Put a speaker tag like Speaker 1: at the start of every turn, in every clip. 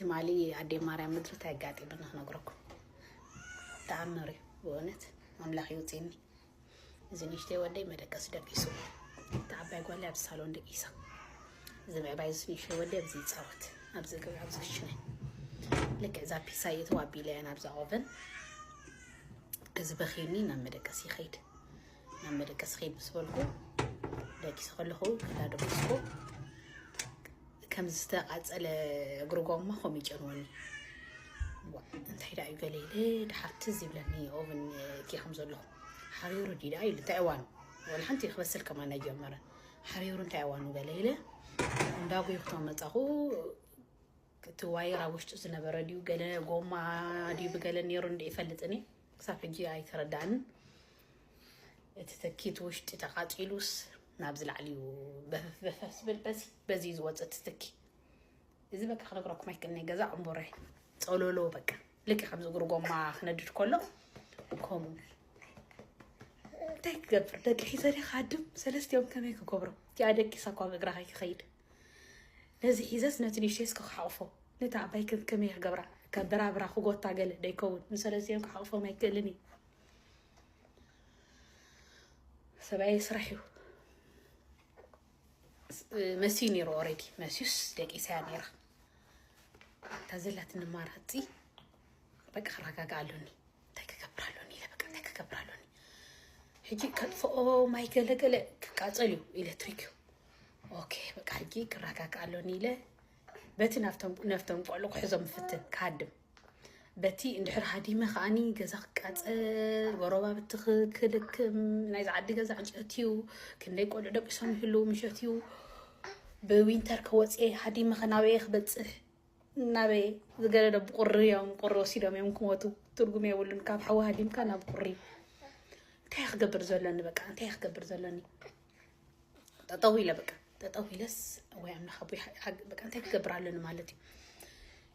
Speaker 1: تمالي عدي مريم مدري تاقاتي بنا نقرأكم تعمري بونت أملاخ يوتيني إذن يشتي ودي مدكس دقيسو تعبا يقول لي بسالون دقيسة زي بعيز يشتي ودي بزيد صوت أبزي قوي عبز الشني لك إذا بيسايت وابي لي أنا أبزي أوفن إذا بخيني نمدكس يخيد نمدكس خيد بسبولكو دقيس خلخو كلا دقيسكو كم زستقعد على جروجوم ما خو يجنوني انت هيدا يقولي ليه دحرت زبلني اوفن كي خمسة له حريرو دي داي لتعوان ولا حنتي خبسل كمان جمره حريرو تعوان وقالي له ndago يختم مصاخو كتوايرا وشت زنبره ديو قال غوما دي بقال نيرو ندي يفلطني صافي جي اي تردان تتكيت وشت تقاطيلوس نابزل عليو بفس بزي زوات تستكي إذا بك خلق ركوب مايك إني جزاء عمره تقولوا له بك لك خمس جروجو ما خندر كله كم تكبر دك حيزة خادم سلست يوم كم يكو كبره تيادك كيساقوا بقرا خيد لازم حيزة نتنيشيس كخافو نتعبي كم يخبره كبرا برا خو قط عجل ديكون مسلست يوم كخافو ما يكلني سبعي يسرحيو مسيني روريدي مسيس دك إسانير تزلت النمارتي بقى خرجا قالوني تك كبرالوني لا بقى تك كبرالوني هيجي كفو مايكل قال قاصليو الكتريك اوكي بقى هيجي خرجا قالوني لا بتي نفتم قلو حزم فتن كادم بتي اندحر حديمه خاني غزا قاصل وروبا بتخلك نايز عدي غزا عنچتيو كندي قلو دقسم هلو مشتيو بوينتر كوصي حديمه خناوي خبصح نبي زجاجة بقري يوم قرو سيدا ميم كموتو ترجمي يقولون كاب حوا هديم كان بقري تيخ قبر زلني بقى تيخ قبر زلني تطويلة بقى تطويلس ويعمل خبي حق بقى تيخ قبر على مالتي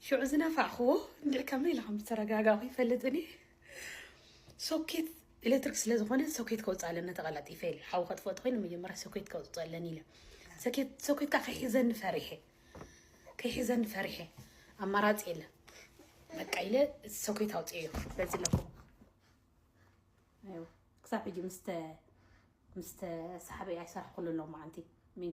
Speaker 1: شو عزنا فاخو ندير كمل عم ترجع يفلتني سوكيت إلكتريكس لازم هون سوكيت كوت على لنا تغلطي فيل حاو خطفت خوين مجمرة سوكيت كوت على لنيله سوكيت كحيزن فريحة كحيزن فريحة أمارات إله مكايله سوكيت هاوت إيه بس لكم أيوة كسب يجي مست صحابي يسرح كل اللي ما عندي